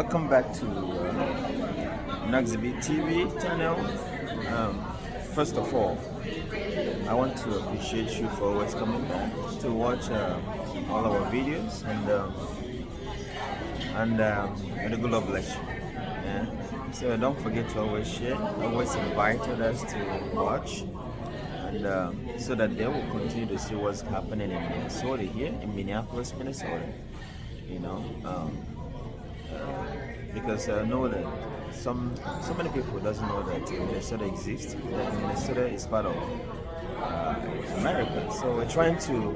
welcome back to Noxyb TV channel. First of all, I want to appreciate you for always coming back to watch all our videos, and the good Lord bless you. Yeah? So don't forget to always share, always invite others to watch, and so that they will continue to see what's happening in Minnesota, here in Minneapolis, Minnesota. You know, because I know that so many people doesn't know that Minnesota exists, that Minnesota is part of America. So we're trying to,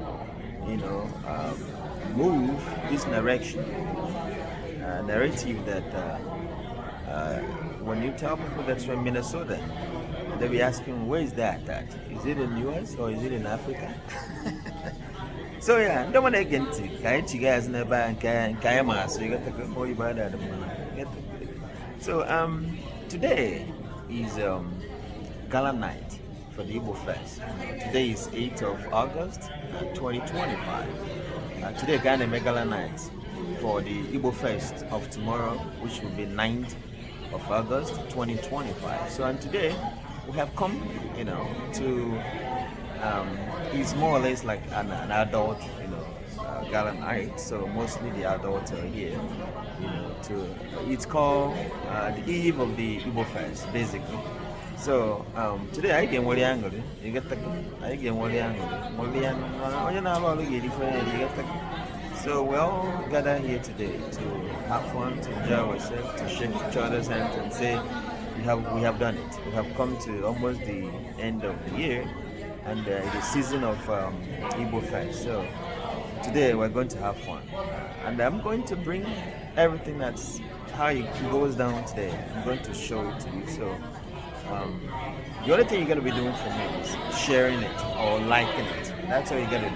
move this narrative that when you tell people that's from Minnesota, they'll be asking, where is that at? Is it in the US or is it in Africa? So yeah, don't want to get into it. You guys never and so you got to go more about that. So today is Gala night for the Igbo Fest. Today is 8th of August 2025. Today Ghana Gala night for the Igbo Fest of tomorrow, which will be 9th of August 2025. So and today we have come, to it's more or less like an adult, gala night. So mostly the adults are here, it's called the eve of the Igbo Fest, basically. So today I get one angle. You get the I get one angle. So we all gather here today to have fun, to enjoy ourselves, to shake each other's hands and say we have done it. We have come to almost the end of the year and the season of Igbo Fest. So today we're going to have fun, and I'm going to bring everything that's how it goes down today. I'm going to show it to you. So the only thing you're going to be doing for me is sharing it or liking it. That's all you're going to do.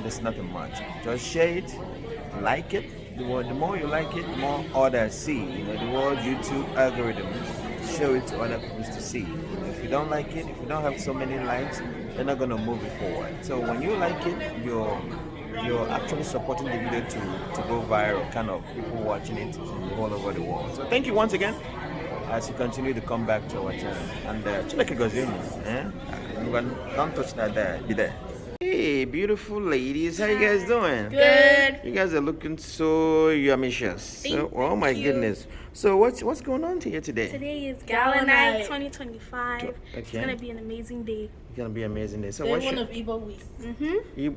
There's nothing much. Just share it, like it. The more you like it, the more others see. The world YouTube algorithm show it to other people to see. If you don't like it, if you don't have so many likes, they're not gonna move it forward. So when you like it, you're actually supporting the video to go viral, kind of people watching it all over the world. So thank you once again as you continue to come back to our channel. And Chileke Gozini, don't touch that there, be there. Hey, beautiful ladies, how you guys doing? Good. You guys are looking so yummicious. Oh my goodness. So what's going on here today? Today is Gala Night 2025. Okay. It's gonna be an amazing day. It's gonna be an amazing day. So Day one of Igbo week.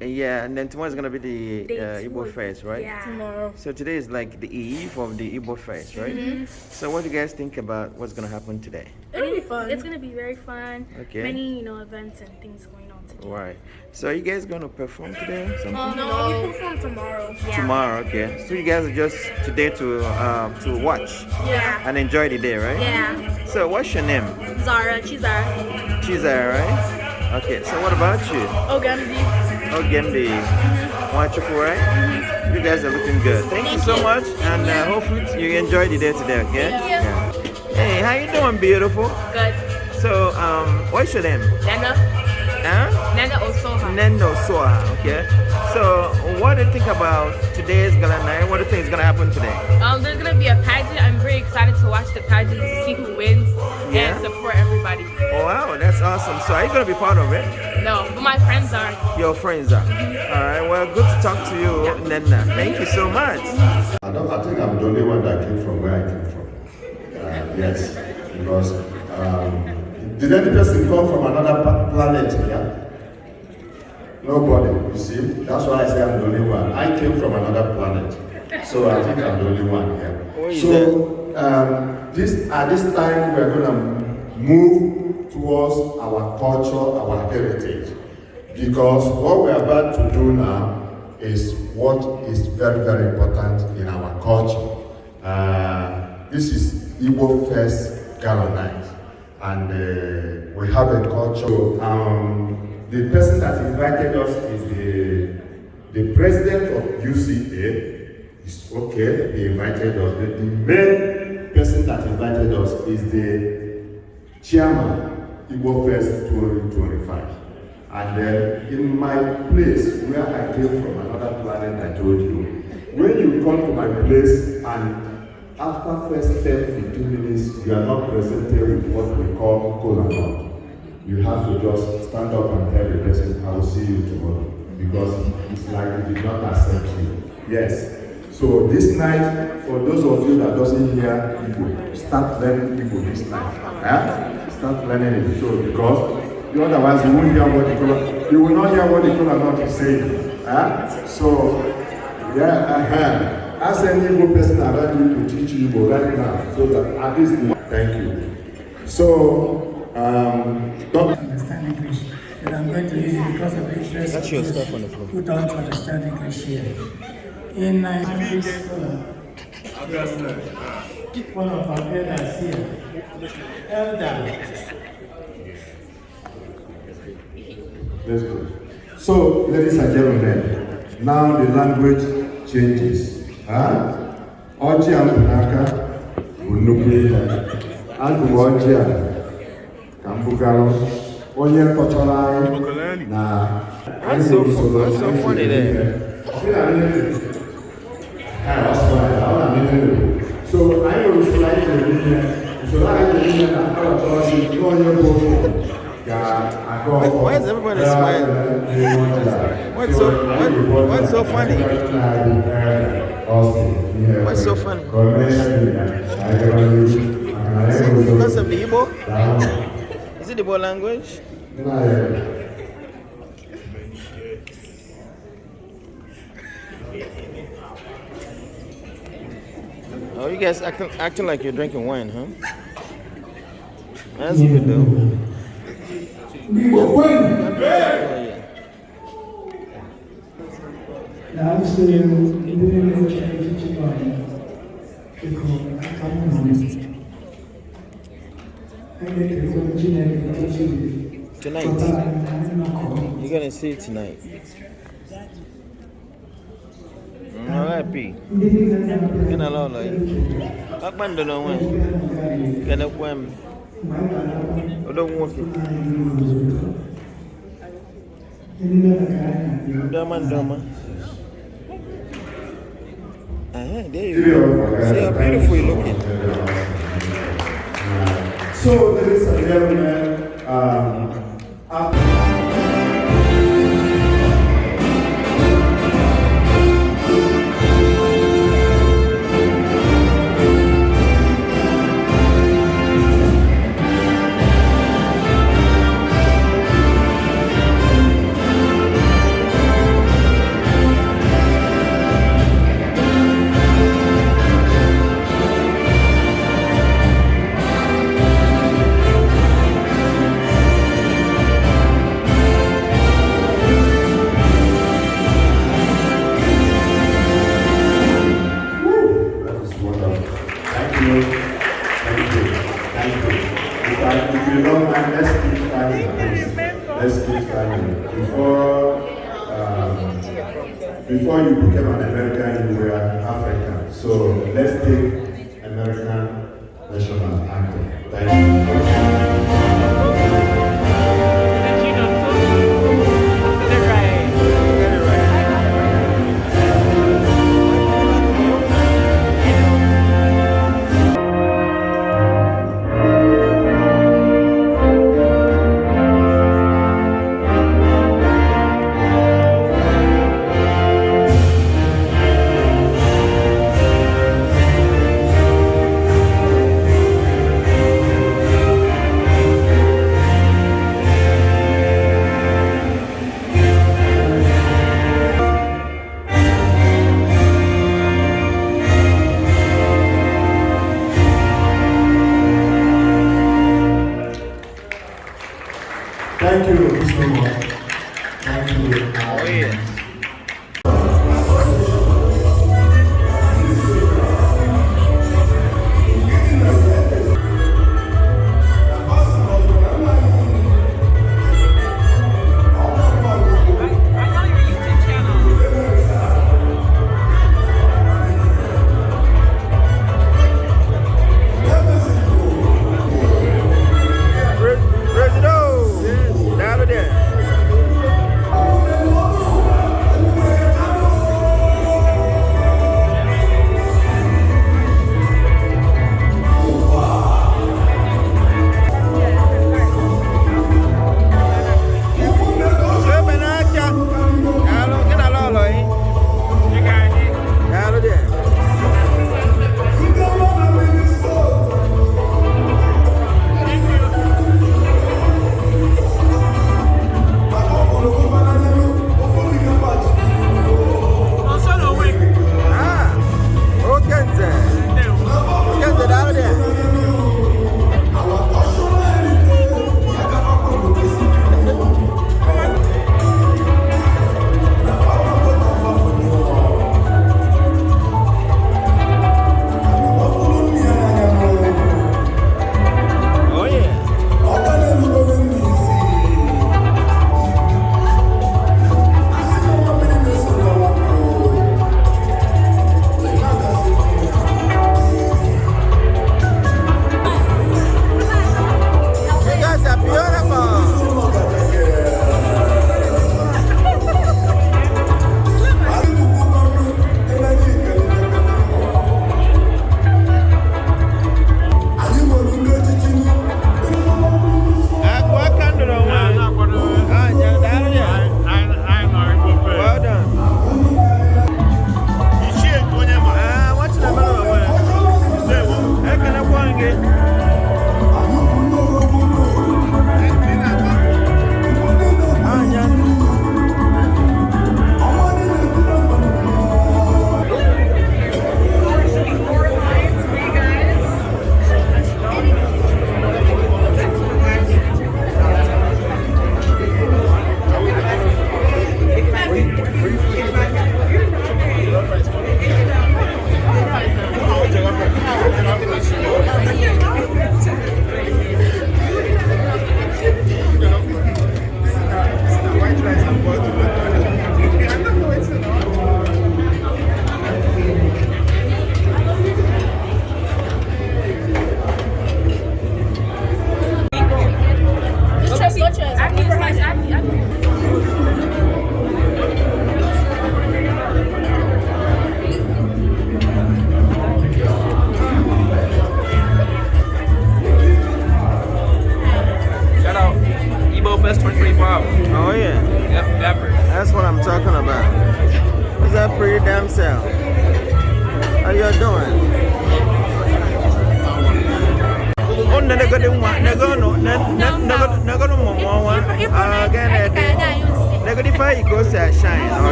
Yeah, and then tomorrow's gonna be the Igbo Fest, right? Yeah. Tomorrow. So today is like the eve of the Igbo Fest, right? So what do you guys think about what's gonna happen today? It'll be fun. It's gonna be very fun. Okay. Many, events and things going on today. Right. So are you guys gonna perform today? Something? No, we perform tomorrow. Yeah. Tomorrow, okay. So you guys are just today to watch and enjoy the day, right? Yeah. So what's your name? Zara, Chizara. Chizara, right? Okay. So what about you? Ogamdi. Ogemdi. Wachuku, right? You guys are looking good. Thank you so much, and hopefully you enjoy the day today, okay? Thank you. Yeah. Hey, how you doing, beautiful? Good. So what's your name? Nana. Huh? Nana Osoha. Nendo Soha, okay. So what do you think about today's gala night? What do you think is gonna happen today? There's gonna be a pageant. I'm very excited to watch the pageant to see who wins and support everybody. Oh, wow, that's awesome. So are you gonna be part of it? No, but my friends are. Your friends are. All right. Well, good to talk to you, Nena. Thank you so much. I think I'm the only one that came from where I came from. Yes, because did any person come from another planet? Yeah. Nobody, you see. That's why I say I'm the only one. I came from another planet, so I think I'm the only one here. So at this time we're gonna move towards our culture, our heritage, because what we're about to do now is what is very, very important in our culture. This is Igbo Fest Gala night, and we have a culture. The person that invited us is the president of UCA. It's okay, he invited us. The main person that invited us is the chairman, Igbo Fest 2025. And in my place, where I came from another planet, I told you, when you come to my place and After first 10-15 minutes, you are not presented with what we call kola. You have to just stand up and tell the person, I will see you tomorrow. Because it's like he did not accept you. Yes. So this night, for those of you that doesn't hear Igbo, start learning Igbo this night. Start learning it. So because otherwise you won't hear what the kola, you will not hear what the kola is saying. So ask any Igbo person around you to teach you Igbo right now, so that at least thank you. So don't understand English, but I'm going to use it because of the interest. That's your stuff on the floor. Who don't understand English here. In this one of our elders here, Let's go. So, ladies and gentlemen, now the language changes. Oji Ampunaka, Unukwe, Antu Oji Kambugalo, Onye Kochorai, What's so funny there? So I will slide the video. So I Why is everybody smiling? What's so funny? What's so funny? Is it because of the Igbo? Is it the Igbo language? Oh, you guys acting like you're drinking wine, huh? That's good though. Tonight. You're gonna see it tonight. Alright, P. Can I love like Akman don't know when. Can I come? I don't want it. Dama. There you go. See how beautiful you're looking. So, ladies and gentlemen, before you became an American, you were African. So let's take American national anthem. Thank you. Thank you so much. Thank you. Oh, yeah. There.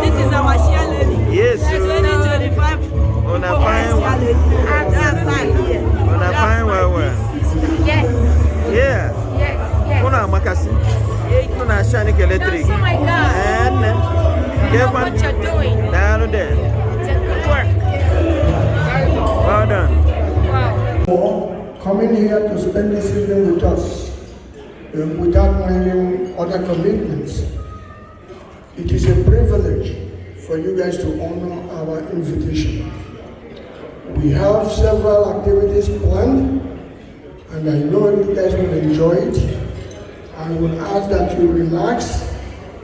This is our share lady. Yes. 2025. On a fine one. On a fine one. Yes. Yeah. Yes. Yes. Una makasi. Una shine electric. Oh my God. And What you're doing. down there. It's a good work. Well done. Wow. For coming here to spend this evening with us without minding other commitments. It is a privilege for you guys to honor our invitation. We have several activities planned, and I know you guys will enjoy it. I will ask that you relax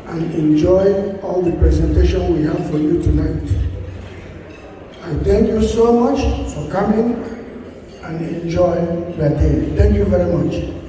and enjoy all the presentation we have for you tonight. I thank you so much for coming and enjoy the day. Thank you very much.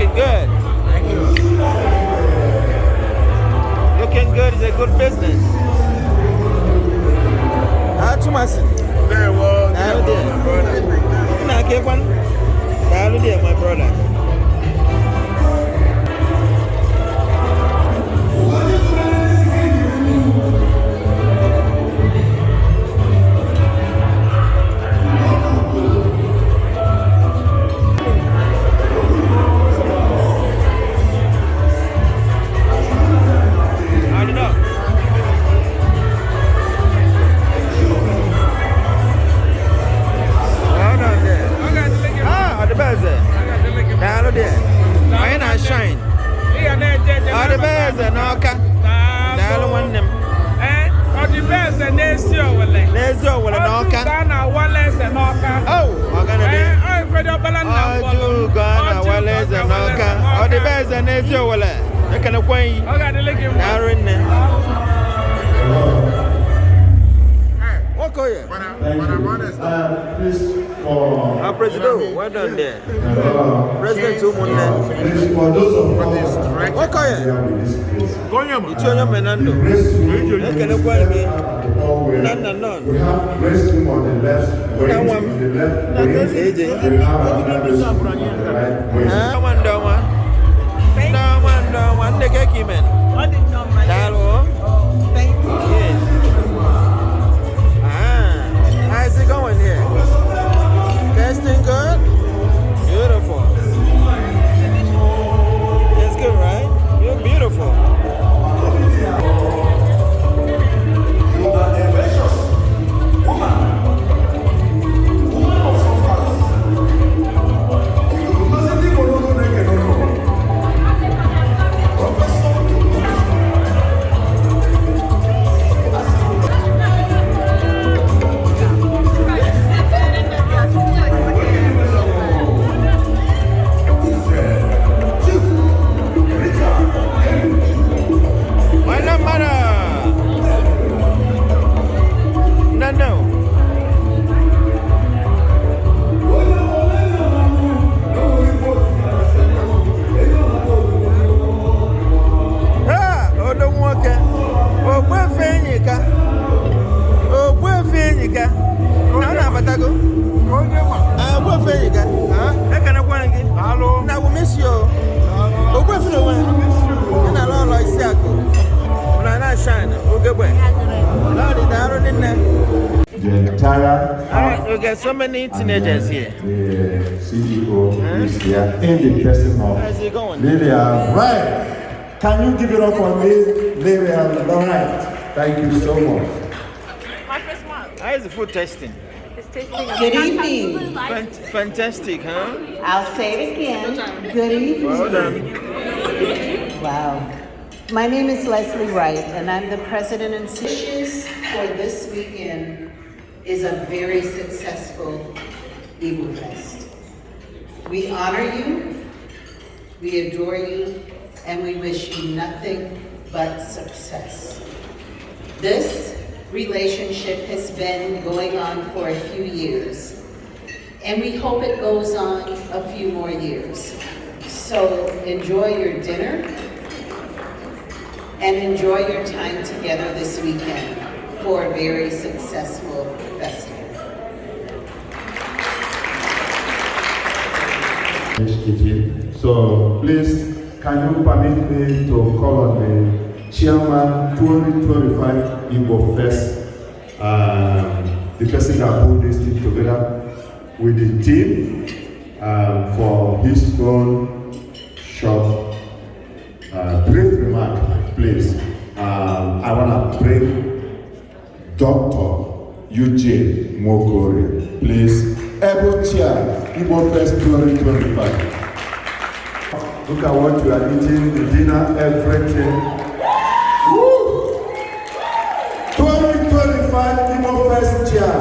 Looking good. Looking good is a good business. How to massive? Very well. How there? Nah, keep one. How there, my brother? President, well done there. President, for those of us Ichie Menando. we have restroom on the left wing, on the left wing. We have another restroom on the right wing. How's it going here? Testing good? Beautiful. That's good, right? You're beautiful. You are a precious woman. Woman of substance. You mustn't be Professor the entire Alright, we got so many teenagers here. The CEO is here in the person of How's it going? Lillian Wright. Can you give it up for me, Lillian Wright? Thank you so much. My first one. How is the food tasting? It's tasting Good evening. Fantastic, huh? I'll say it again. Good evening. Well done. Wow. My name is Leslie Wright, and I'm the president and wishes for this weekend is a very successful Igbo Fest. We honor you, we adore you, and we wish you nothing but success. This relationship has been going on for a few years, and we hope it goes on a few more years. So enjoy your dinner and enjoy your time together this weekend for a very successful festival. So please, can you permit me to call on the chairman 2025 Igbo Fest, the person that put this thing together with the team for his own short brief remark, please. I want to bring Dr. Eugene Mogori, please. Able Chair, Igbo Fest 2025. Look at what you are eating, the dinner, everything. Woo! 2025 Igbo Fest Chair,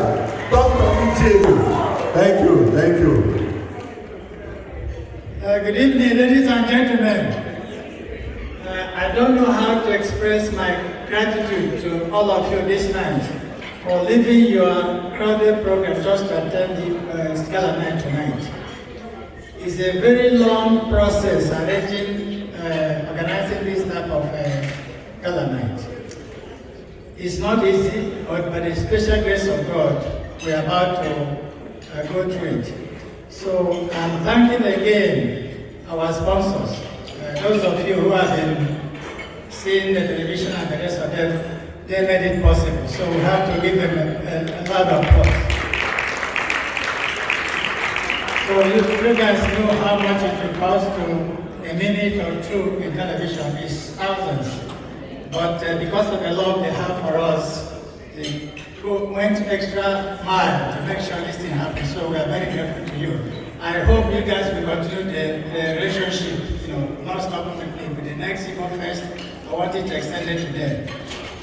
Dr. Eugene. Thank you, thank you. Good evening, ladies and gentlemen. I don't know how to express my gratitude to all of you this night for leaving your crowded program just to attend the Gala night tonight. It's a very long process arranging, organizing this type of Gala night. It's not easy, but by the special grace of God, we're about to go through it. So I'm thanking again our sponsors, those of you who have been seeing the television and the rest of them, they made it possible. So we have to give them a lot of applause. So you guys know how much it will cost to a minute or two in television is thousands. But because of the love they have for us, they went extra mile to make sure this thing happens. So we are very grateful to you. I hope you guys will continue the relationship, not stopping with the next Igbo Fest. I want it extended to them.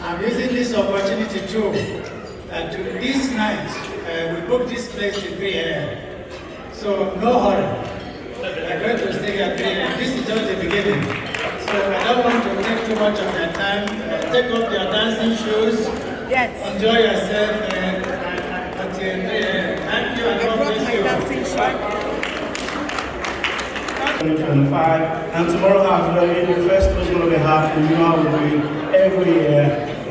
I'm using this opportunity too, to this night, we booked this place to 3 a.m. So no hurry. We're going to stay at 3 a.m. This is just the beginning. So I don't want to take too much of your time. Take off your dancing shoes. Yes. Enjoy yourself until 3 a.m. Thank you and God bless you. 2025, and tomorrow as well, Igbo Fest is going to be happening. You know, we're doing every year.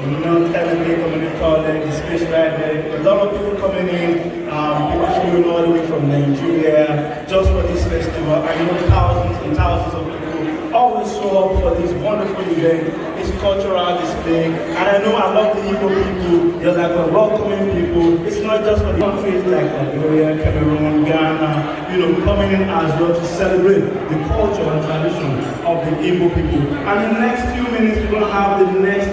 Every community college, the space right there. A lot of people coming in, people flew all the way from Nigeria just for this festival. I know thousands and thousands of people always show up for this wonderful event, this cultural display. And I know I love the Igbo people. They're like a welcoming people. It's not just for the countries like Nigeria, Cameroon, Ghana, coming in as well to celebrate the culture and tradition of the Igbo people. And in the next few minutes, we're going to have the next,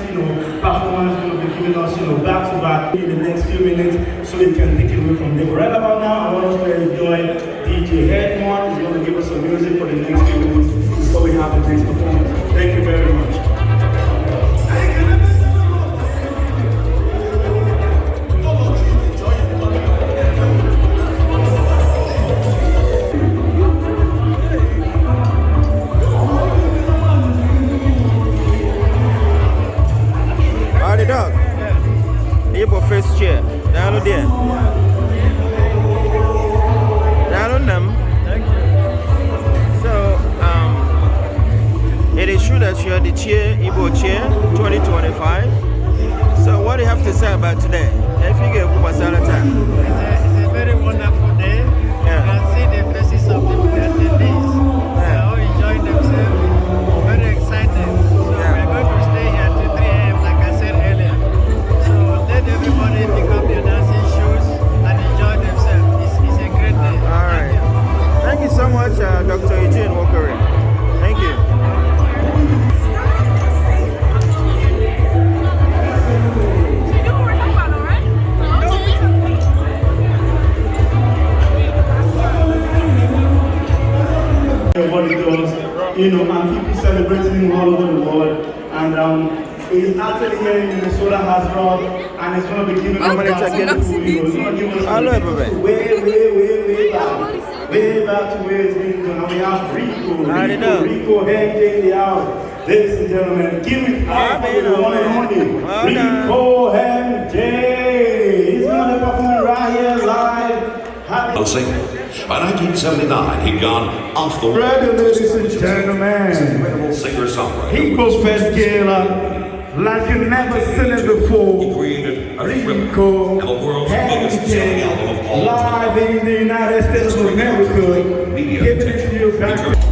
performance going to be giving us, back to back in the next few minutes so you can take it away from there. But right about now, I want us to enjoy DJ Headmore. He's going to give us some music for the next few minutes before we have the next performance. Thank you very much. Dog. The Igbo Fest chair. Down there. Down them. So, it is true that you are the chair, Igbo chair 2025. So, what do you have to say about today? I figure it's a very wonderful day. Yeah. You can see the faces of the attendees. They are all enjoying themselves. Very excited. So, we are going to stay here till 3 a.m. like I said earlier. So let everybody pick up your dancing shoes. and people celebrating him all over the world. And he's actually here in Minnesota as well, and it's going to be giving us way back to where it's been done. And we have Rico Henry in the house. Ladies and gentlemen, give it up for the one and only Rico Henry. He's going to be performing right here live. Singer. By 1979, he'd gone off the Ready, ladies and gentlemen. incredible singer-songwriter. Igbo Fest and Gala, like you've never seen it before. He created a thriller Rico and the world's biggest selling album of all time. live in the United States of America. Media Giving it to you back.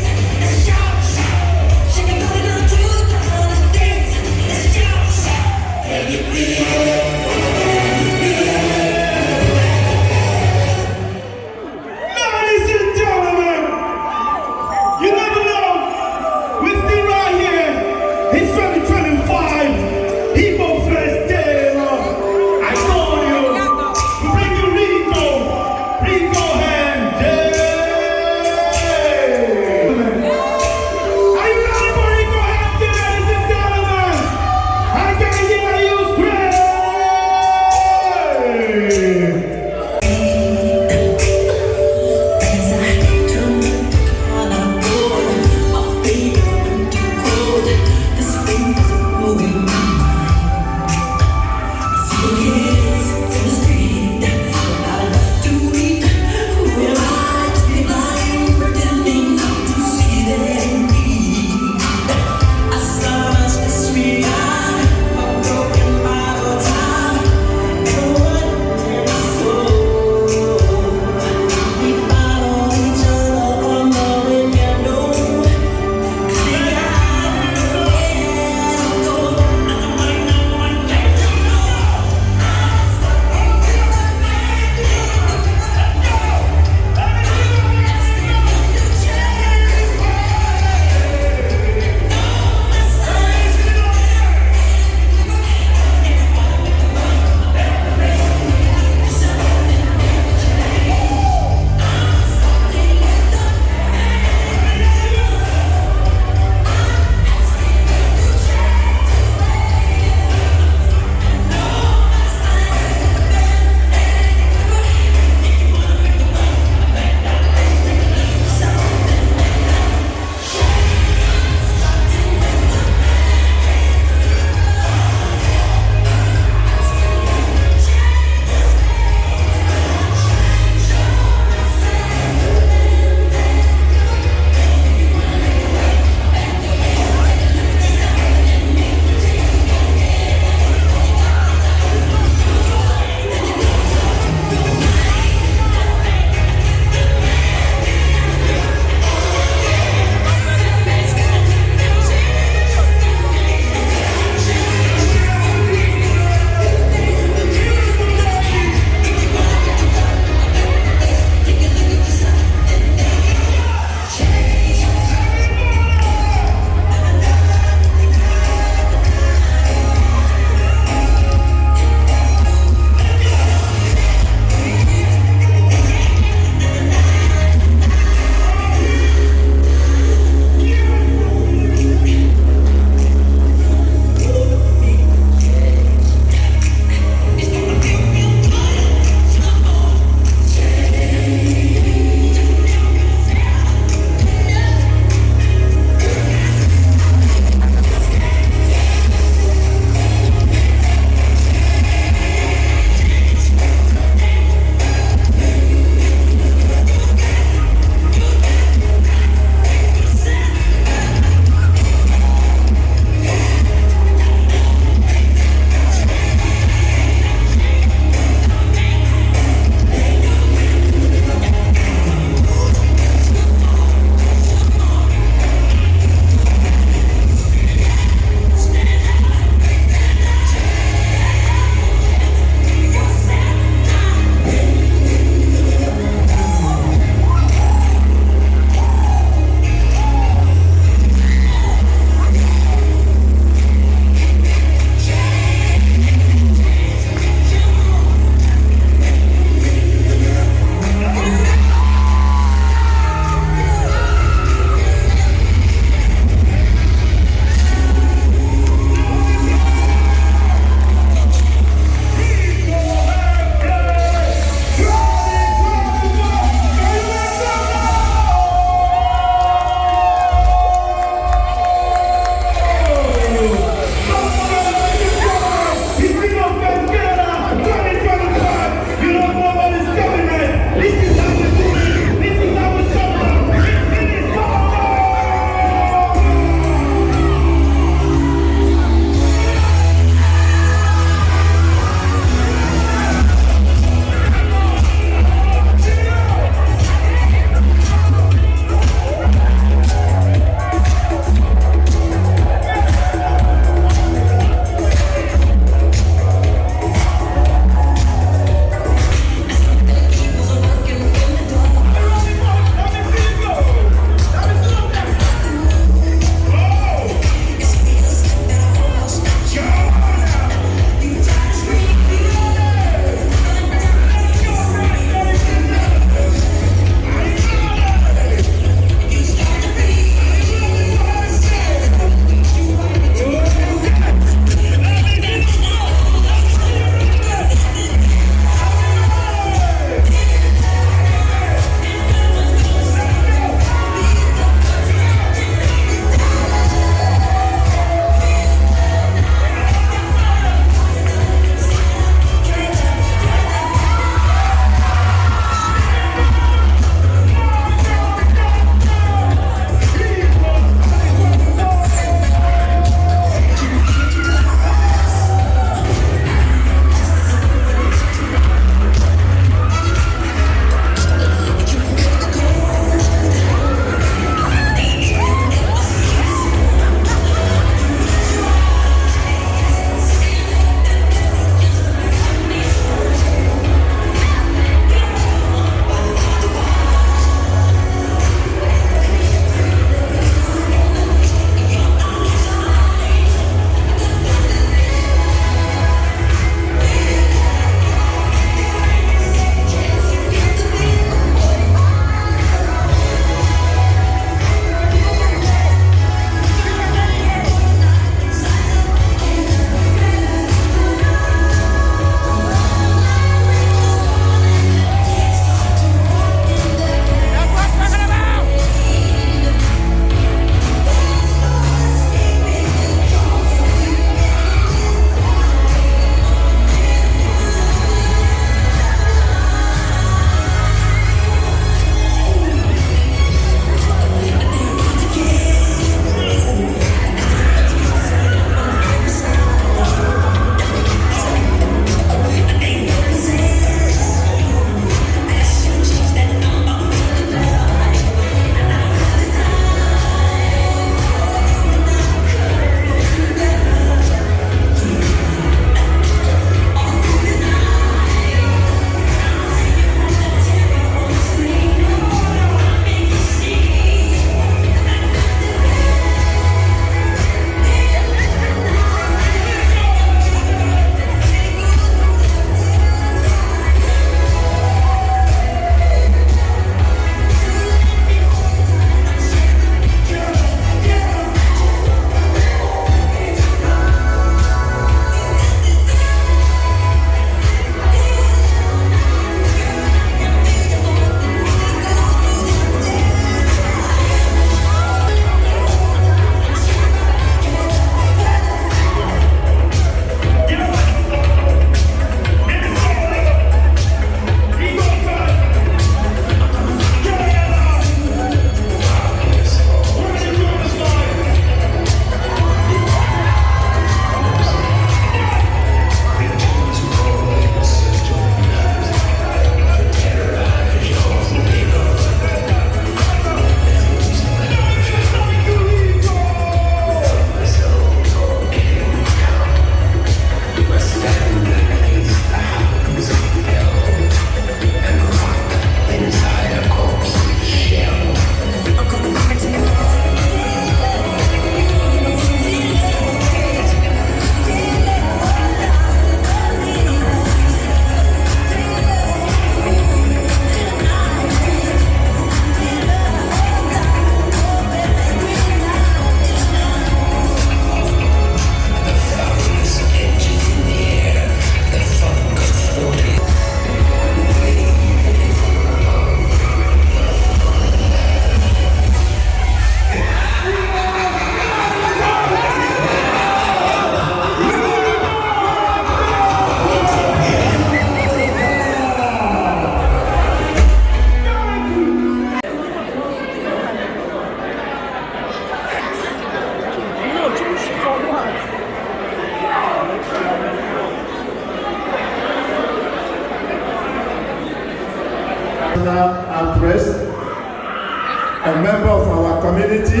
member of our community.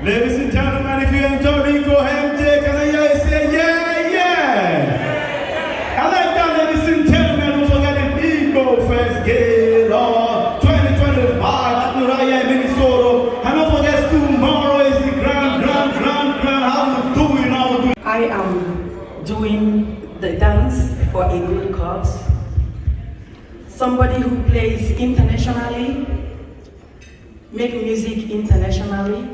Ladies and gentlemen, if you enjoy me, go ahead and take and say yeah, yeah. I like that, ladies and gentlemen. Don't forget the Igbo Fest Gala 2025 at Nuraya, Minnesota. And don't forget tomorrow is the grand. How you doing? I am doing the dance for a good cause. Somebody who plays internationally, make music internationally,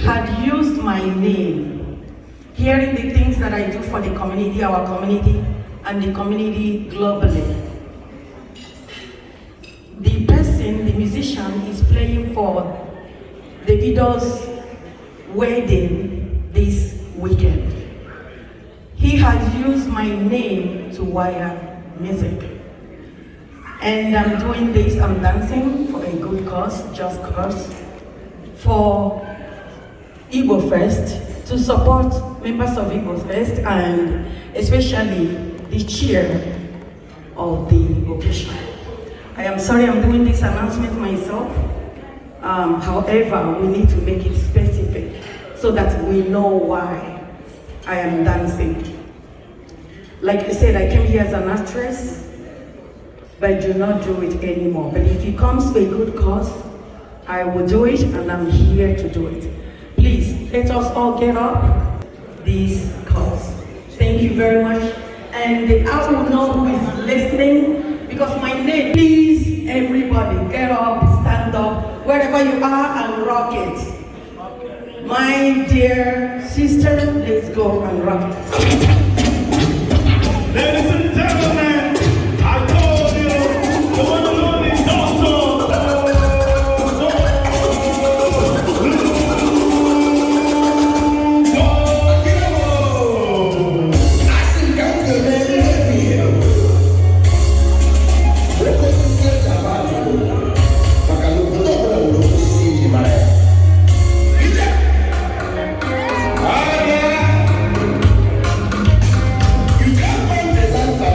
had used my name, hearing the things that I do for the community, our community, and the community globally. The person, the musician, is playing for Davido's wedding this weekend. He has used my name to wire music. And I'm doing this, I'm dancing for a good cause, just cause, for Igbo Fest, to support members of Igbo Fest and especially the chair of the occasion. I am sorry I'm doing this announcement myself. However, we need to make it specific so that we know why I am dancing. Like I said, I came here as an actress, but I do not do it anymore. But if it comes to a good cause, I will do it, and I'm here to do it. Please, let us all get up this cause. Thank you very much. And I will know who is listening, because my name, please, everybody, get up, stand up, wherever you are, and rock it. My dear sister, let's go and rock it. Ladies and gentlemen, I told you, the one and only Chinonso. You can't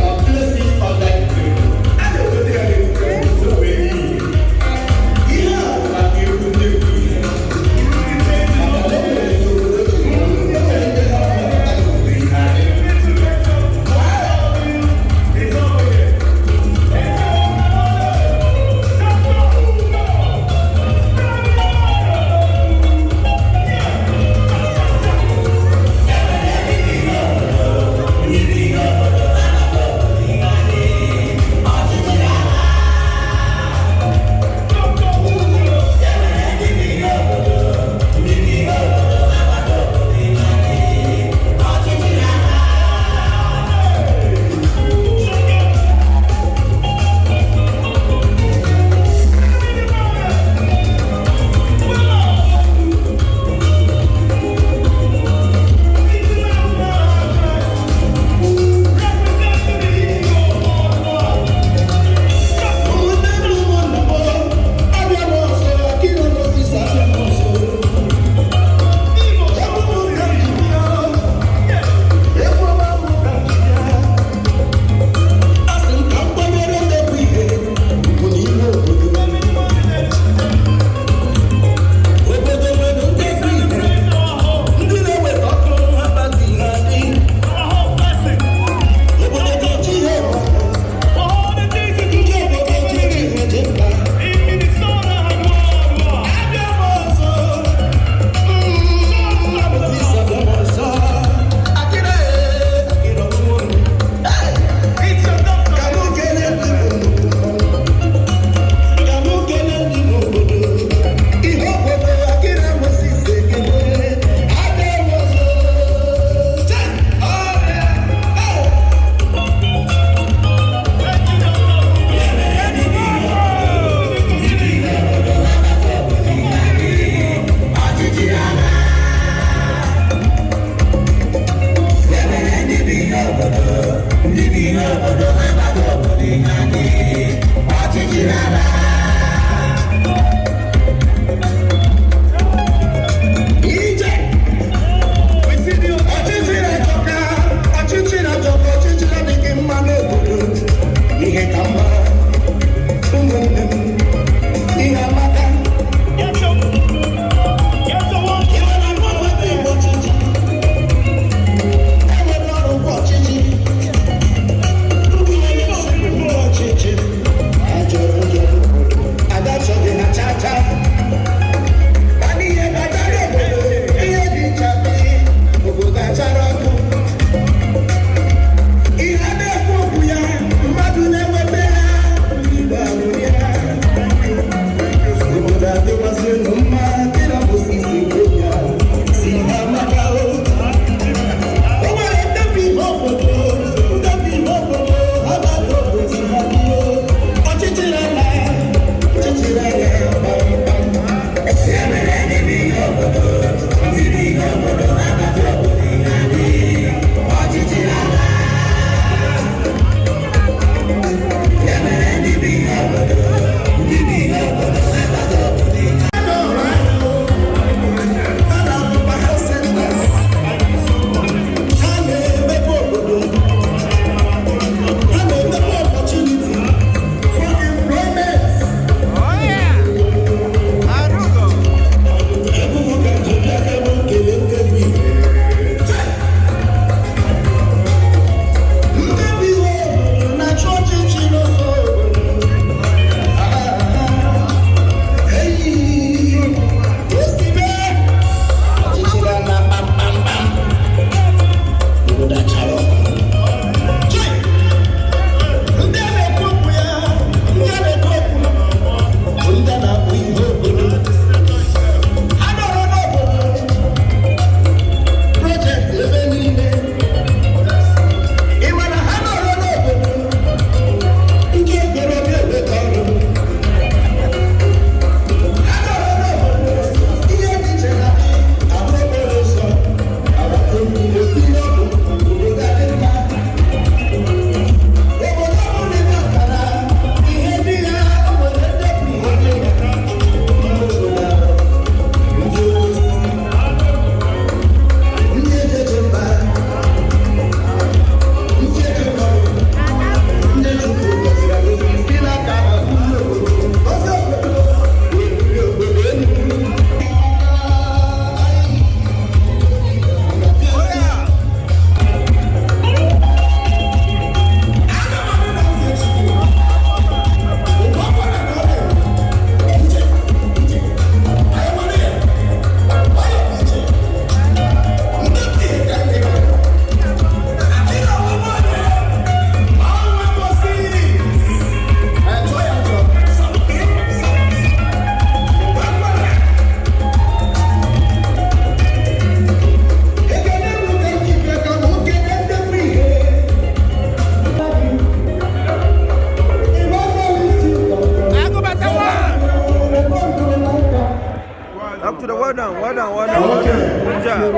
to the well done. Good job.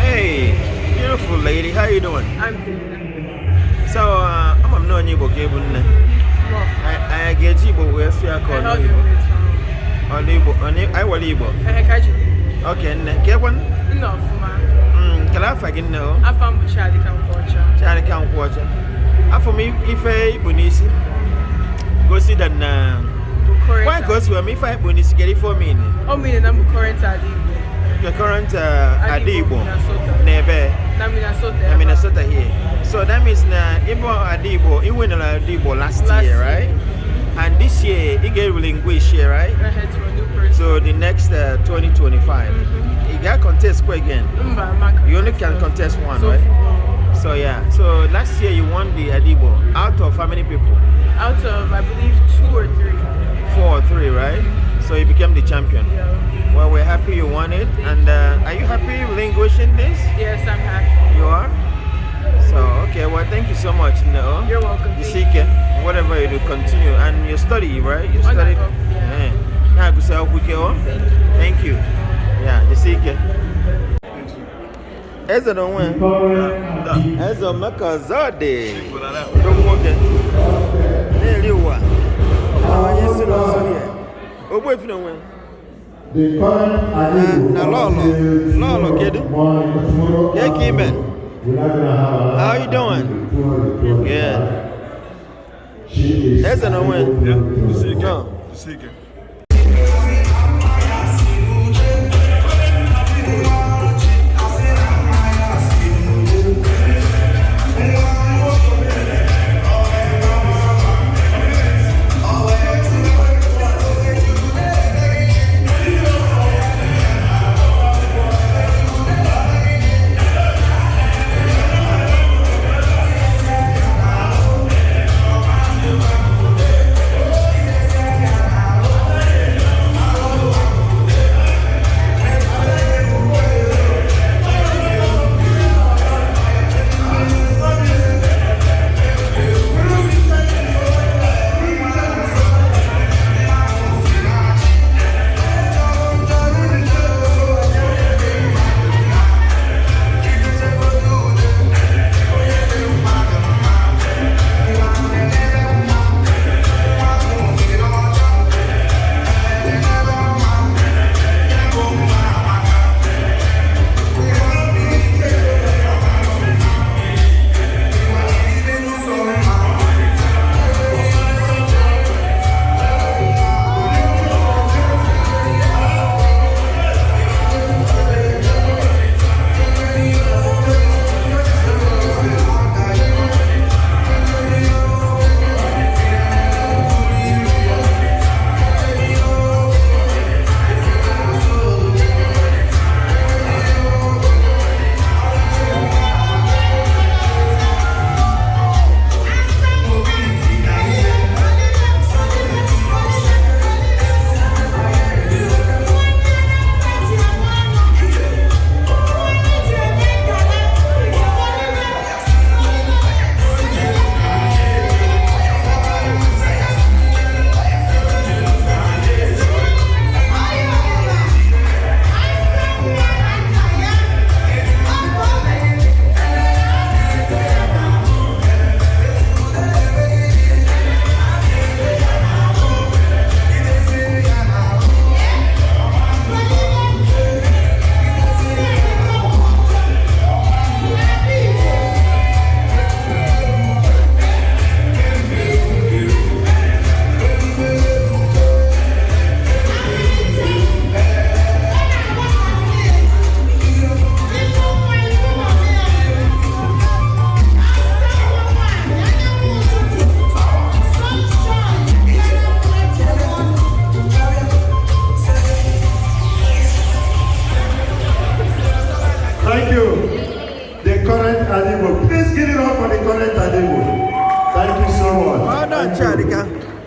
Hey, beautiful lady, how you doing? I'm good. So, I'm not Igbo cable. I get Igbo where I call Igbo. On Igbo, I will Igbo. Okay, Kevin? No, for my. Can I fucking know? I found Charlie can't watch. Charlie can't watch. For me, if I Bunisi go see that now. Why goes with me if I Bunisi get it for me? Oh, me, I'm current Igbo. The current Igbo. Nebe. Minnesota here. So that means Igbo, he went Igbo last year, right? And this year, he get relinquished here, right? So the next 2025, he got contest again. You only can contest one, right? So yeah. So last year you won the Igbo. Out of how many people? Out of, I believe, 2 or 3. 4 or 3, right? So you became the champion. Yeah. Well, we're happy you won it. And are you happy relinquishing this? Yes, I'm happy. You are? So, okay, well, thank you so much. You're welcome. You seek it, whatever you do, continue. And you study, right? You study? Yeah. Thank you. Yeah, you seek it. Eze don't win. Eze Makazade. Don't walk it. There you are. Yes, you oh, boy, if you don't win. Now, Lolo, get it? Yeah, Keyman. How you doing? Good. That's a win. Yeah, seek it.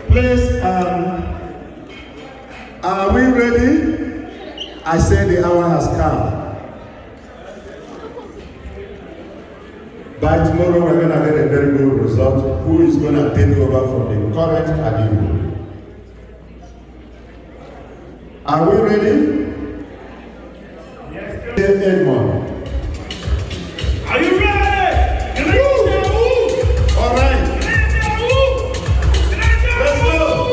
Please, are we ready? I said the hour has come. By tomorrow, we're going to get a very good result. Who is going to take over from the current Igbo? Are we ready? Edmond. Are you ready? All right. Let's go.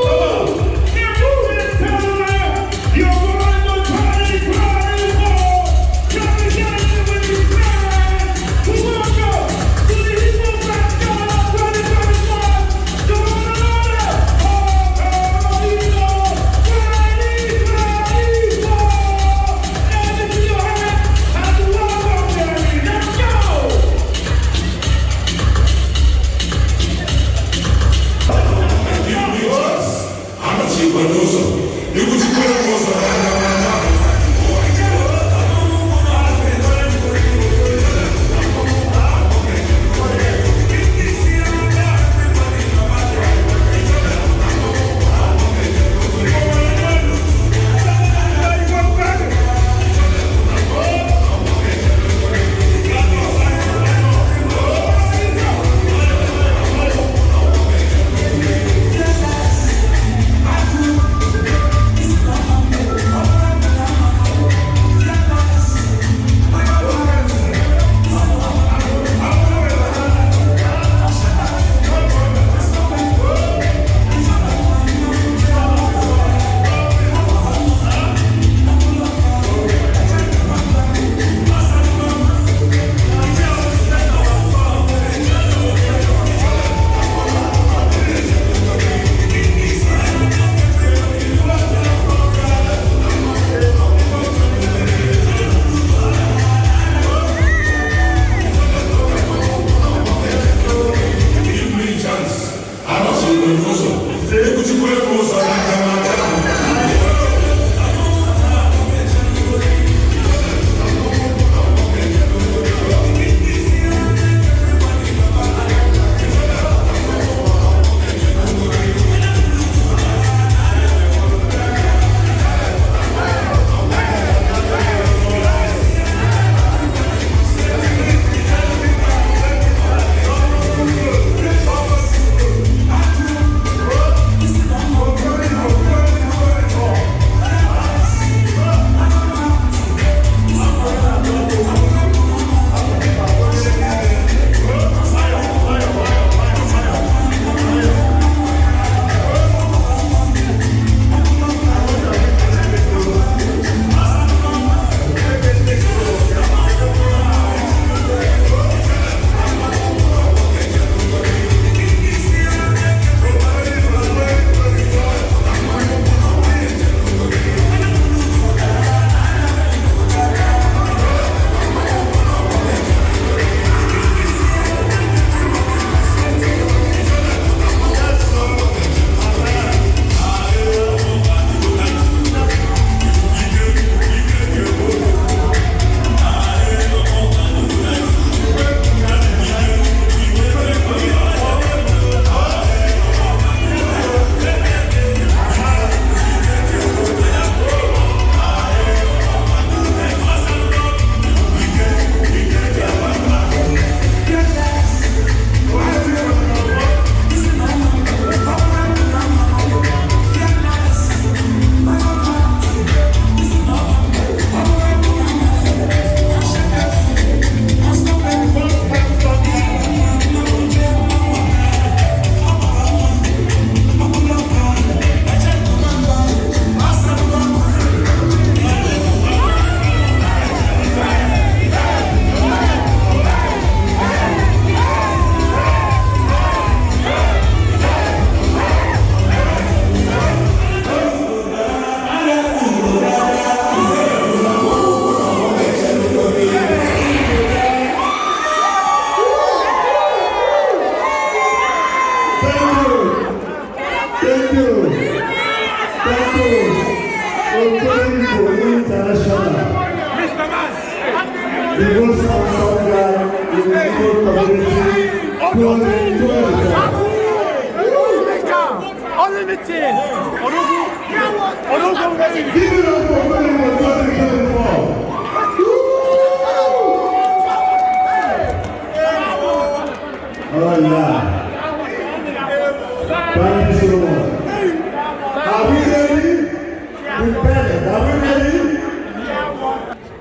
Come on.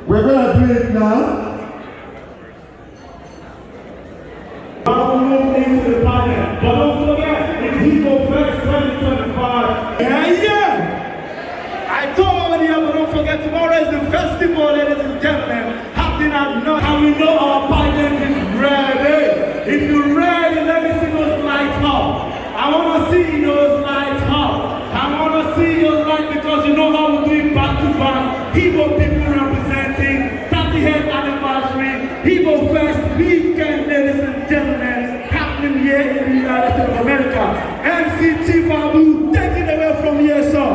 We're going to do it now. I'll move into the pageant. But don't forget, it's Igbo Fest 2025. Yeah! I told you, but don't forget, tomorrow is the festival, ladies and gentlemen. Happening at Nug, and we know our pageant is ready. If you're ready, let me see those lights up. I want to see those lights up. I want to see your light because you know how we do it back to back. Igbo people representing 30th anniversary Igbo Fest weekend, ladies and gentlemen, happening here in the United States of America. MC Chifabu, take it away from here, sir.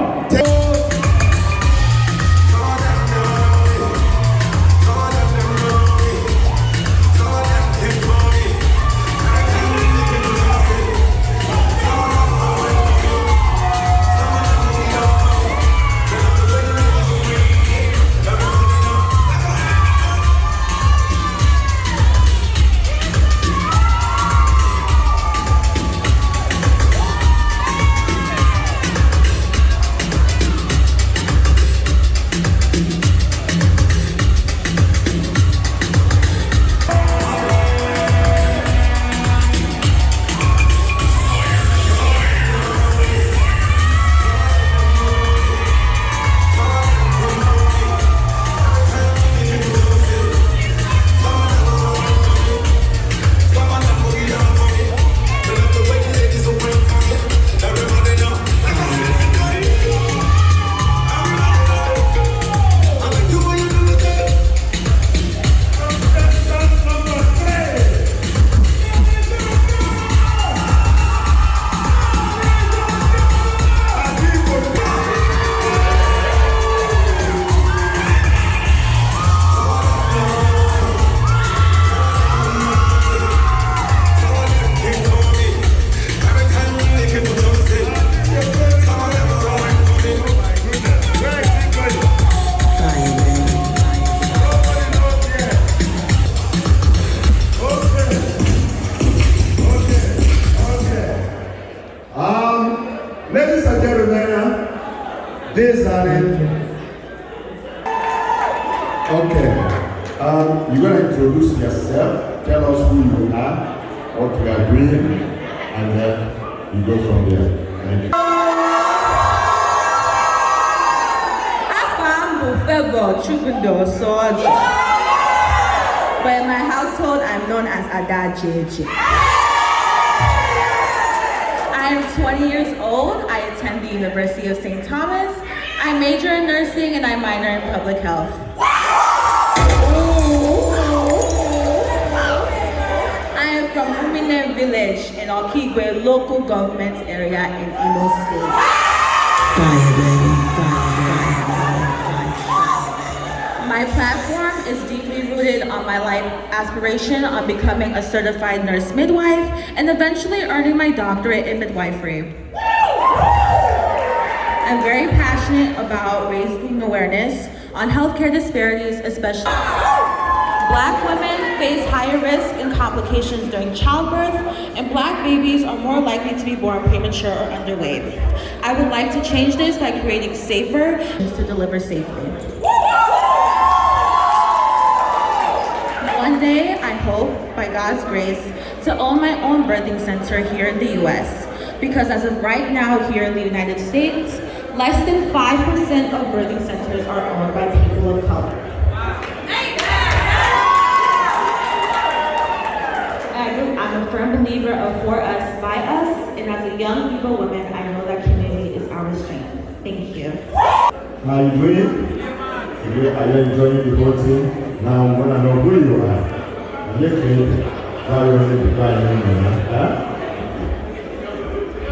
Ladies and gentlemen, these are it. Okay. You're going to introduce yourself, tell us who you are, what you are doing, and then you go from there. Thank you. But in my household, I'm known as Ada JJ. I am 20 years old. I attend the University of St. Thomas. I major in nursing and I minor in public health. I am from Minneapolis village in Okigwe local government area in Imo State. My platform is deeply rooted on my life aspiration on becoming a certified nurse midwife and eventually earning my doctorate in midwifery. I'm very passionate about raising awareness on healthcare disparities, especially Black women face higher risk and complications during childbirth, and Black babies are more likely to be born premature or underweight. I would like to change this by creating safer to deliver safely. One day, I hope, by God's grace, to own my own birthing center here in the US, because as of right now here in the United States, less than 5% of birthing centers are owned by people of color. I'm a firm believer of for us, by us, and as a young Igbo woman, I know that community is our strength. Thank you. How are you doing? Are you enjoying the whole thing? Now I'm going to know who you are. And you can now you're going to be crying, huh?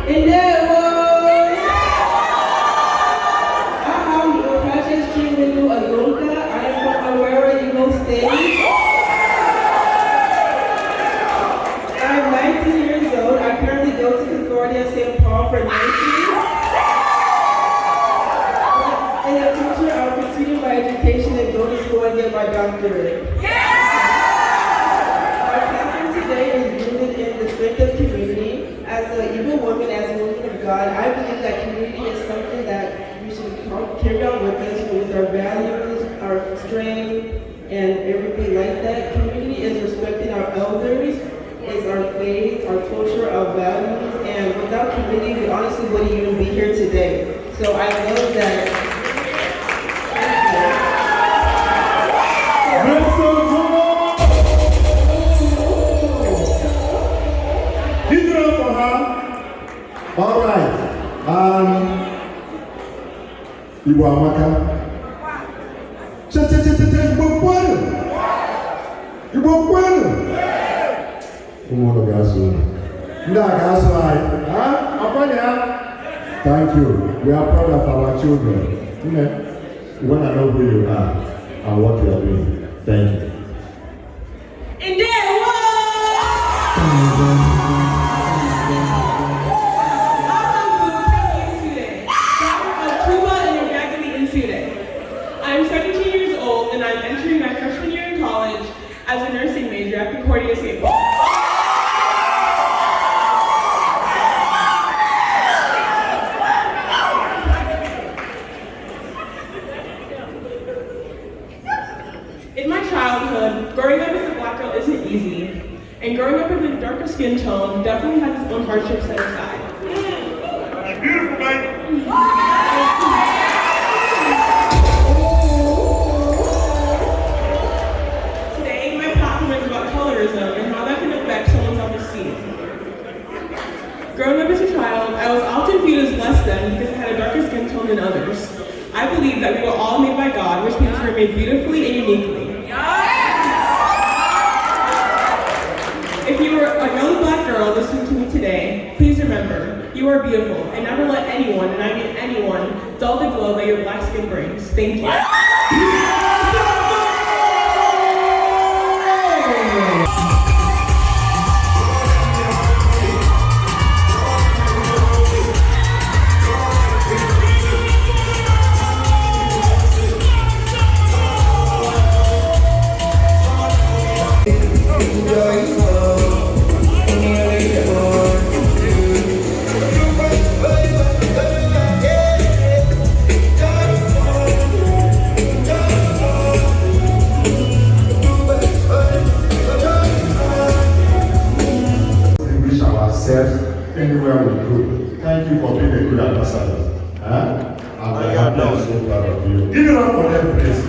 Ndi I'm the Pageant Chinonso Eduputa. I am from Aurora, Imo State. I'm 19 years old. I currently go to Concordia St. Paul for nursing. In the future, I'll continue my education and go to school and get my doctorate. My platform today is rooted in the strength of community. As an Igbo woman, as a woman of God, I believe that community is something that we should carry on with us, with our values, our strength, our culture, our values, and without community, we honestly wouldn't even be here today. So I love that. Give it up for her. All right. Igbo Amaka. Igbo kwenu. Igbo kwenu. Ụmụnụ ga-asụ. Ndị a ga-asụ anyị. Thank you. We are proud of our children. You want to know who you are and what you are doing. Thank you. Ndi Igbo. I'm 17 years old and I'm entering my freshman year in college as a nursing major at Concordia State. In my childhood, growing up as a black girl isn't easy, and growing up with a darker skin tone definitely has its own hardships set aside. Beautiful, man. And how that can affect someone's self-esteem. Growing up as a child, I was often viewed as less than because I had a darker skin tone than others. I believe that we were all made by God, which means we were made beautifully and uniquely. If you were a young black girl listening to me today, please remember, you are beautiful, and never let anyone, and I mean anyone, dull the glow that your black skin brings. Thank you. Anywhere we go. Thank you for being a good ambassador. And we're happy and so proud of you. Give it up for them, please.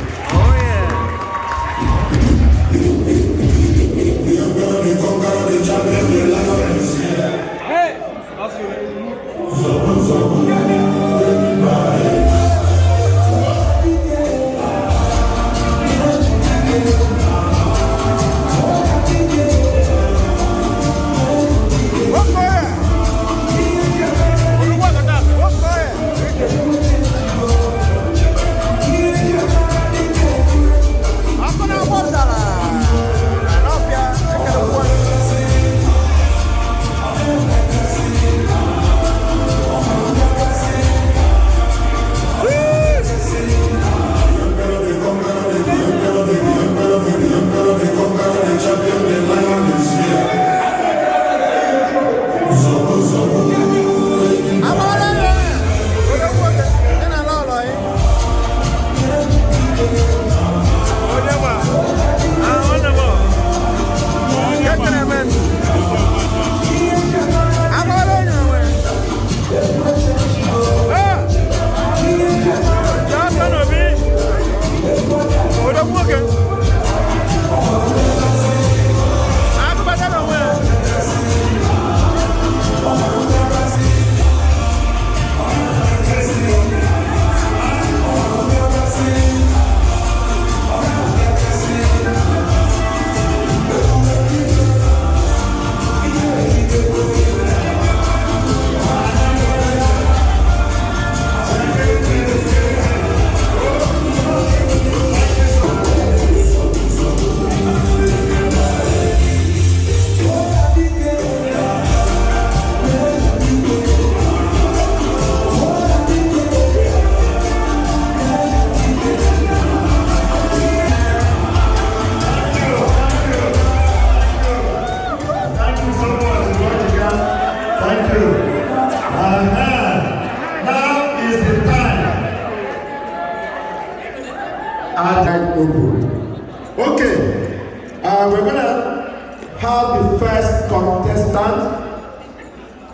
Okay, we're gonna have the first contestant,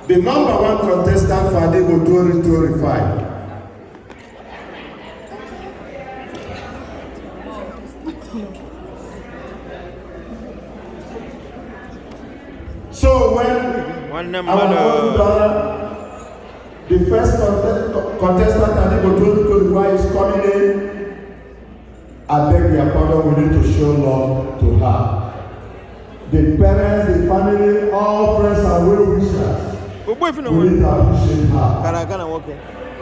the number one contestant for Igbo 2025. So when our daughter, the first contestant at Igbo 2025 is coming in, I beg your pardon, we need to show love to her. The parents, the family, all friends and well-wishers, we need to appreciate her.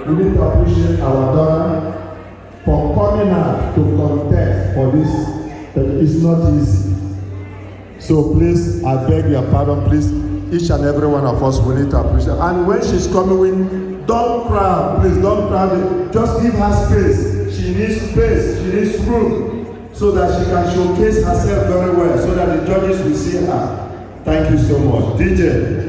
We need to appreciate our daughter for coming out to contest for this. It's not easy. So please, I beg your pardon, please, each and every one of us will need to appreciate. And when she's coming in, don't crowd, please don't crowd. Just give her space. She needs space, she needs room, so that she can showcase herself very well, so that the judges will see her. Thank you so much. DJ.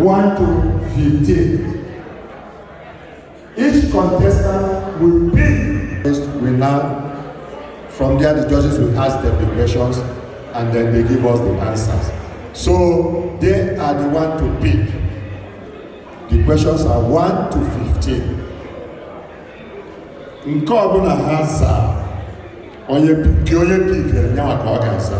1 to 15. Each contestant will pick. We now, from there, the judges will ask them the questions and then they give us the answers. So they are the one to pick. The questions are 1 to 15. Nke ọbụla ha zaa, onye pick nyawa ka ọ ga-aza.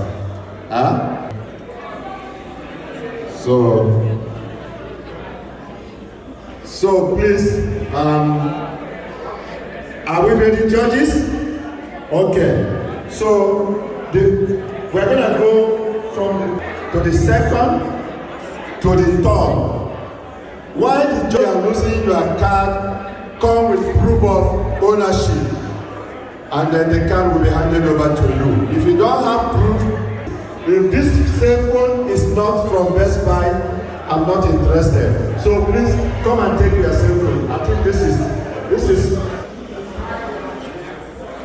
So please, are we ready, judges? Okay. So we're gonna go to the second to the third. While the judge are losing your card, come with proof of ownership, and then the card will be handed over to you. If you don't have proof, if this cell phone is not from Best Buy, I'm not interested. So please come and take your cell phone. I think this is.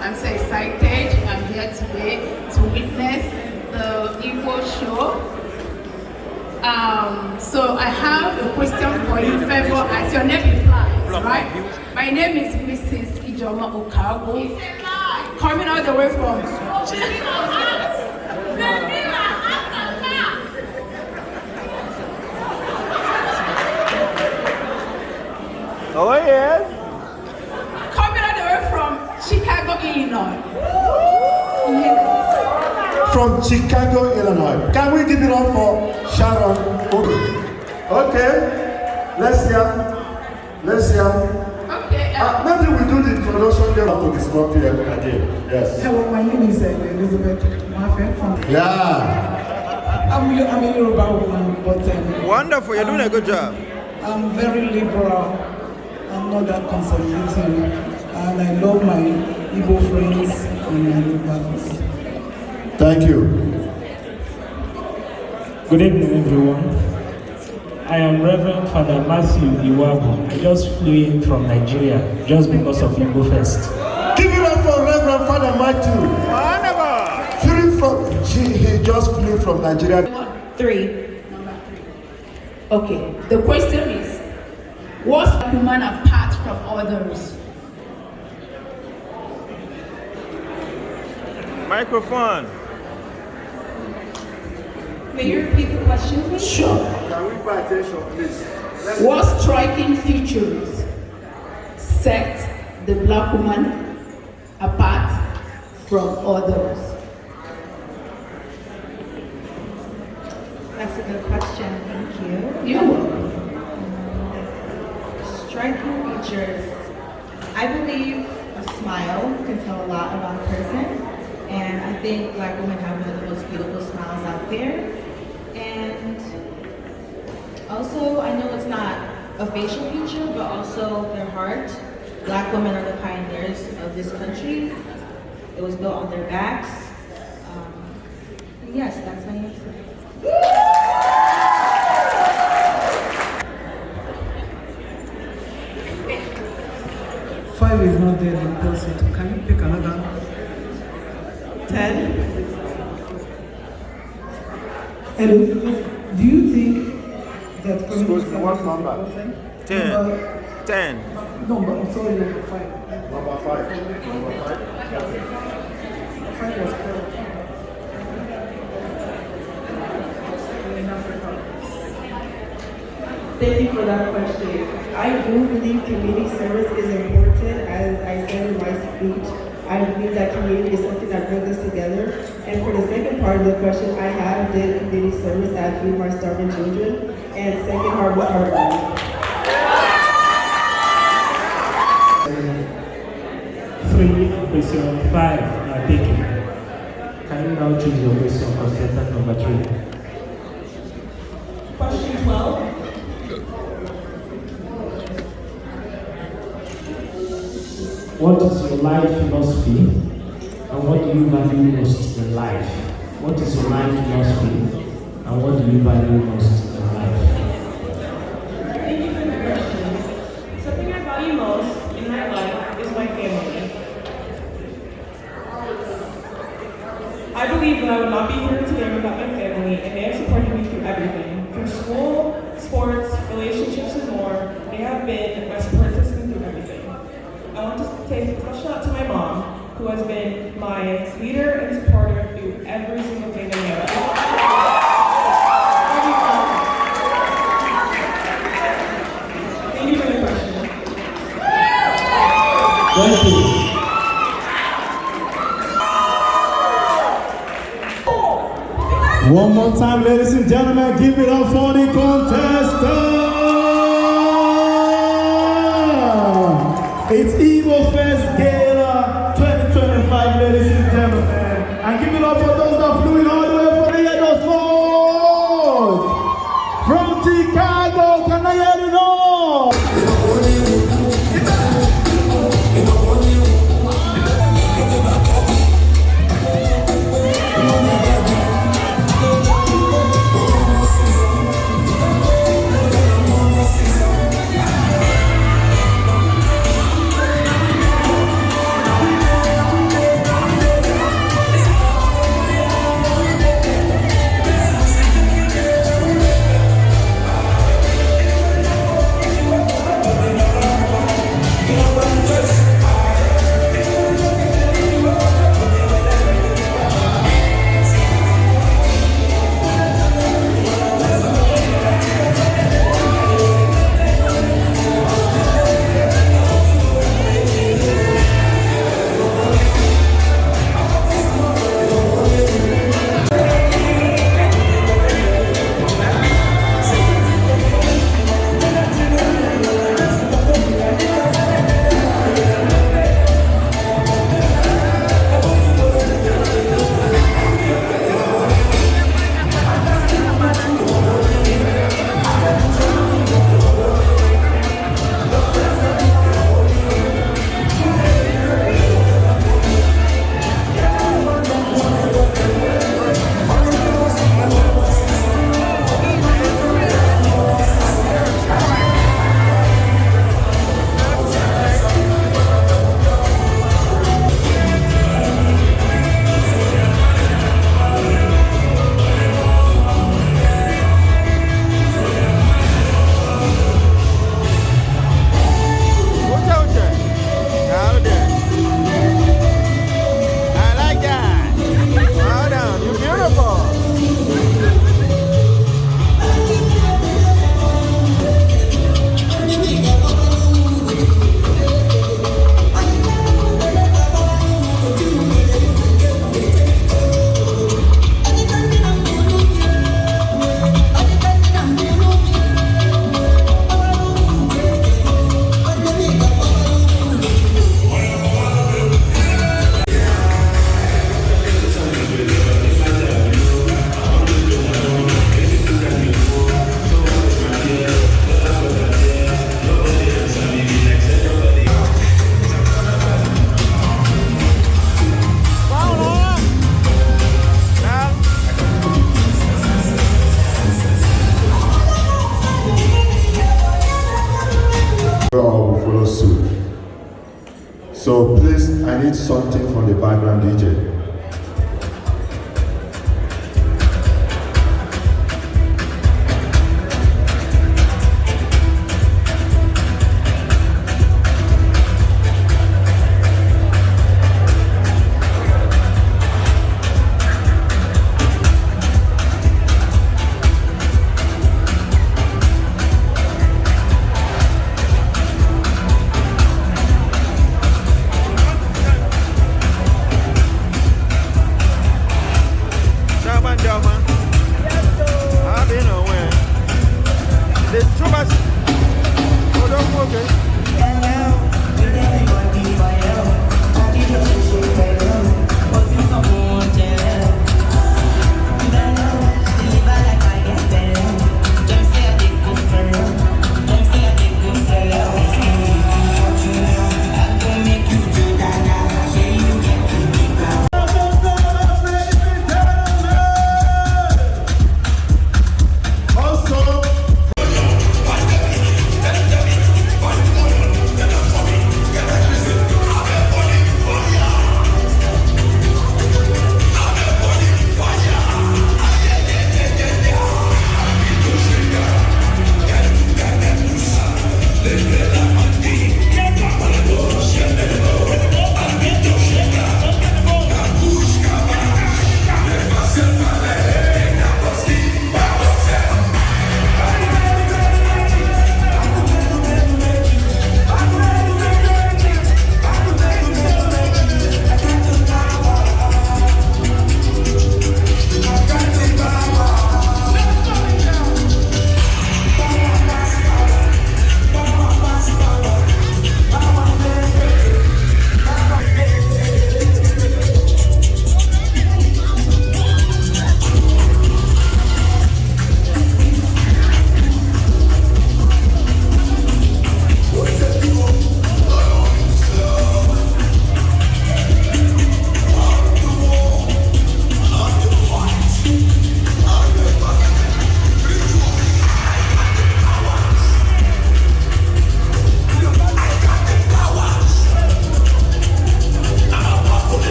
I'm so excited. I'm here today to witness the Igbo show. So I have a question for you, Favor, as your name implies, right? My name is Mrs. Ijoma Okago, coming all the way from Oh yes. Coming all the way from Chicago, Illinois. Yes. From Chicago, Illinois. Can we give it up for Sharon? Okay. Let's hear. Okay. Maybe we do the introduction there to this month here again. Yes. Hello, my name is Elizabeth Mafe from. Yeah. I'm a Yoruba woman, but wonderful. You're doing a good job. I'm very liberal. I'm not that conservative, and I love my Igbo friends and my Yoruba friends. Thank you. Good evening, everyone. I am Reverend Father Matthew Iwabo. I just flew in from Nigeria just because of Igbo Fest. Give it up for Reverend Father Matthew. He just flew from Nigeria. 3. Okay. The question is, what's a woman apart from others? Microphone. May you repeat the question, please? Sure. Can we pay attention, please? What striking features set the black woman apart from others? That's a good question. Thank you. You're welcome. Striking features. I believe a smile can tell a lot about a person. And I think black women have one of the most beautiful smiles out there. And also, I know it's not a facial feature, but also their heart. Black women are the pioneers of this country. It was built on their backs. Yes, that's my answer. 5 is not there in person. Can you pick another? 10. And do you think that Excuse me, what number? 10. 10. No, but I'm sorry, number 5. Number 5. Number 5. 5 was correct. Thank you for that question. I do believe community service is important. As I said in my speech, I believe that community is something that brings us together. And for the second part of the question, I have did community service at Feed My Starving Children, and second part was heartburn. 3, question 5 are taken. Can you now choose your question, contestant number 3? Question 12. What is your life philosophy and what do you value most in life? What is your life philosophy and what do you value most in life? Thank you for the question. Something I value most in my life is my family. I believe that I would not be here today without my family, and they have supported me through everything. From school, sports, say a shout out to my mom, who has been my leader and supporter through every single thing in my life. Thank you for the question. Thank you. One more time, ladies and gentlemen, give it up for the contestant. It's Igbo Fest Gala 2025, ladies and gentlemen. And give it up for those that flew in all the way from the United States. From Chicago, can I hear it all? So please, I need something from the background DJ.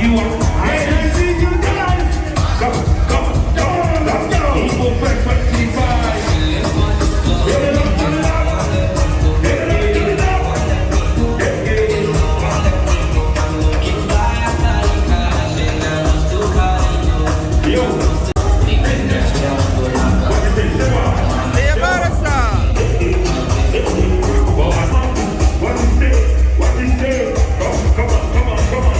you are. I see you tonight. Come on, let's go. Igbo Fest 25. Give it up to the love. Give it up to the love. Yo. What he said? Come on.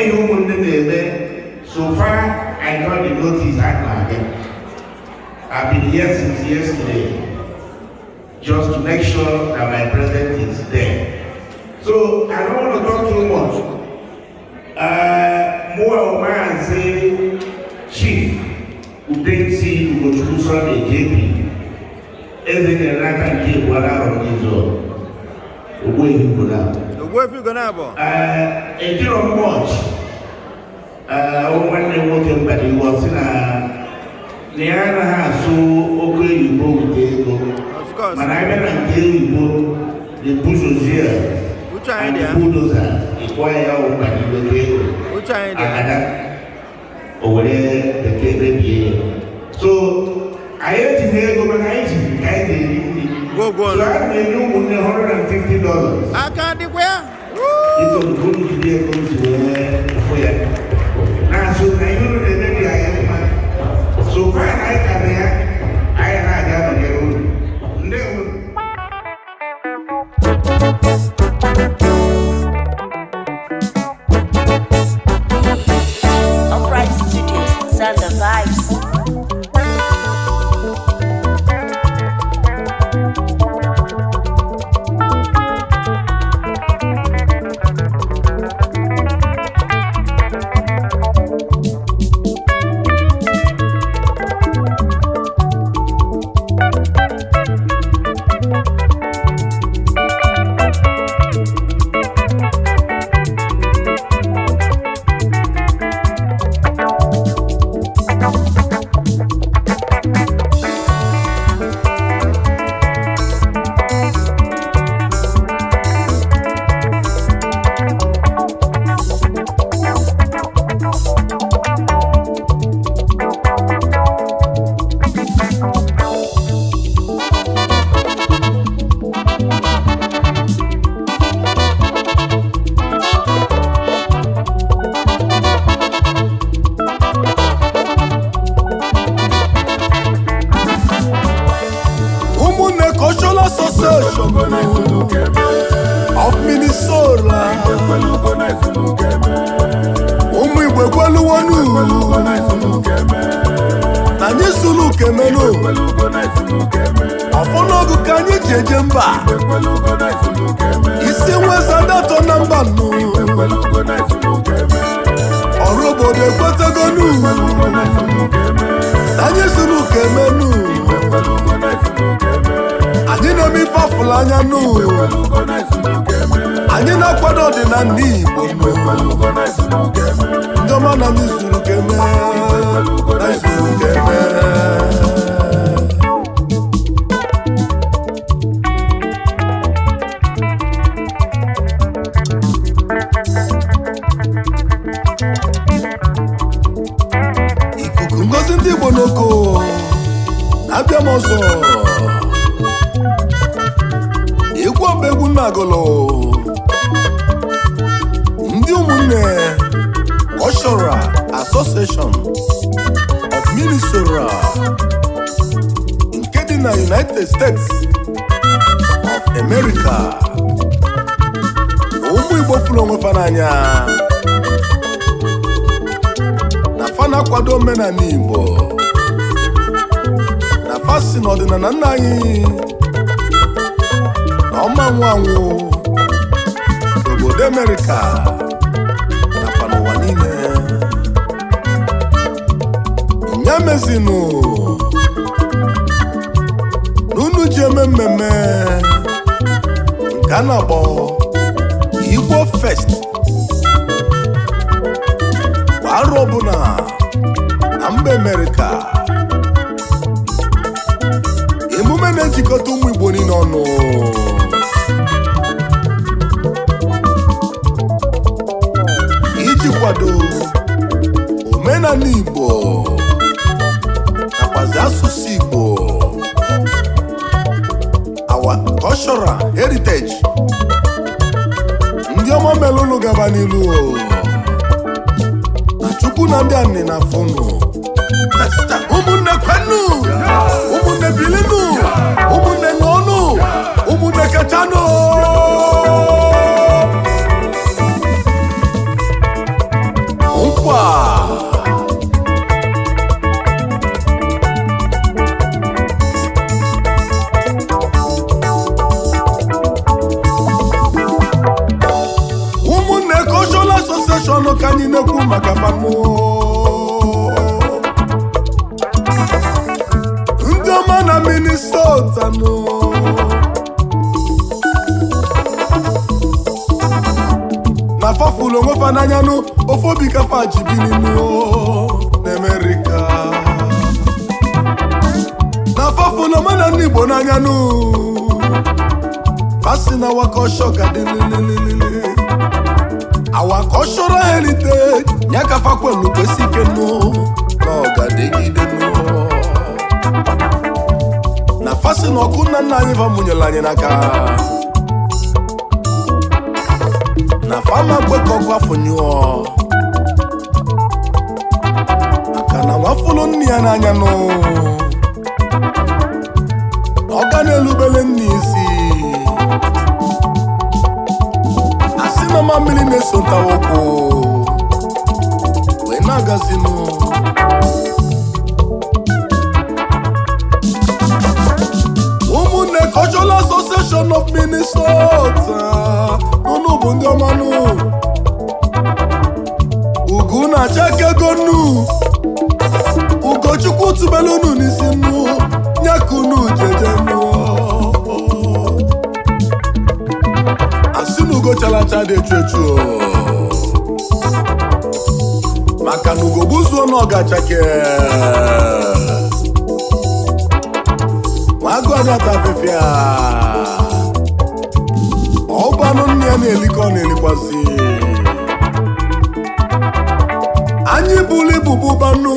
way you want them, so far I got the notice I've been here since yesterday, just to make sure that my presence is there. So I don't want to talk too much. More of my say, Chief, who didn't see you go through Sunday JP, everything that I can give what out of his own. Where you go now? Where you go now? A deal of much. When they walking, but he was in a near house, so okay, you go with the of course. But I went and go, the bush was here. Which idea? Bulldozer, the choir, but you were which idea? Over there, the baby. So I had to go and go. So I made you $150. I can't declare. It was good to be able to for you. Now, so I know the baby I am. So far, I come here, I had a own. Upright Studios, send the vibes. of Minnesota. Ụmụ Igbo ekweluwonu na anyị sulu kemenu ọfọnọgụ ka anyị ji eje mba isi nweza datọ na mba nnu ọrụ obodo ekwetagonu na anyị sulu kemenu anyị na-eme ife afụla anya nụ anyị na-akwado ọdịnala Igbo ndị ọma na ndị zuru keme na izuru keme ikuku ngozi ndị Igbo n'oko na-abịa m ọzọ ikwu ọba egwu nnagolo ndị ụmụnne Cultural Association of Minnesota nke dị na United States of America ụmụ Igbo fụrụ onwe fa n'anya na fa na-akwado omenala Igbo na fa si n'ọdịnala nna anyị ọma nwanwụ obodo America nakwa n'ụwa niile nya mezinu n'unu ji eme mmemme nke a na-akpọ Igbo Fest kwa arụ ọbụla na mba America emume na-ejikọta ụmụ Igbo niile ọnụ iji kwado omenala Igbo nakwazi asụsụ Igbo our cultural heritage ndị ọma melụlụ gaba n'ilu na Chukwu na ndị anị na funu ụmụnne kwenu ụmụnne bilinu ụmụnne n'ọnụ ụmụnne kachanụ onwe fa n'anya nụ ofe obi ka fa ji bili n'Amerika na fafụlụ omenala ndị Igbo n'anya nụ fasi na our culture ga dị lelelelele our cultural heritage ya ka fa kwelu kwesi ike nụ na ọ ga dịgide nụ na fasi na ọkụ nna nna anyị fa mụnyere anyị n'aka na fama kwekọgwa fụnyụọ aka na nwafụlụ nne ya n'anya nụ ọ ga na-elubele nne isi asị na ma mmiri na-eso ntawokwụ wee na-agazinụ ụmụnne Cultural Association of Minnesota n'ụnụ bụ ndị ọmanụ ugu na-acha kegonu ugochukwu tubelu unu n'isi nnu nyakunu jeje asị na ugo chalacha dị echu echu maka na ugo gbuzuo na ọgachake agụ adata afịfịa ọbanụ nne ya na-elikọ na-elikwazi anyị bụlụ ibubu banụ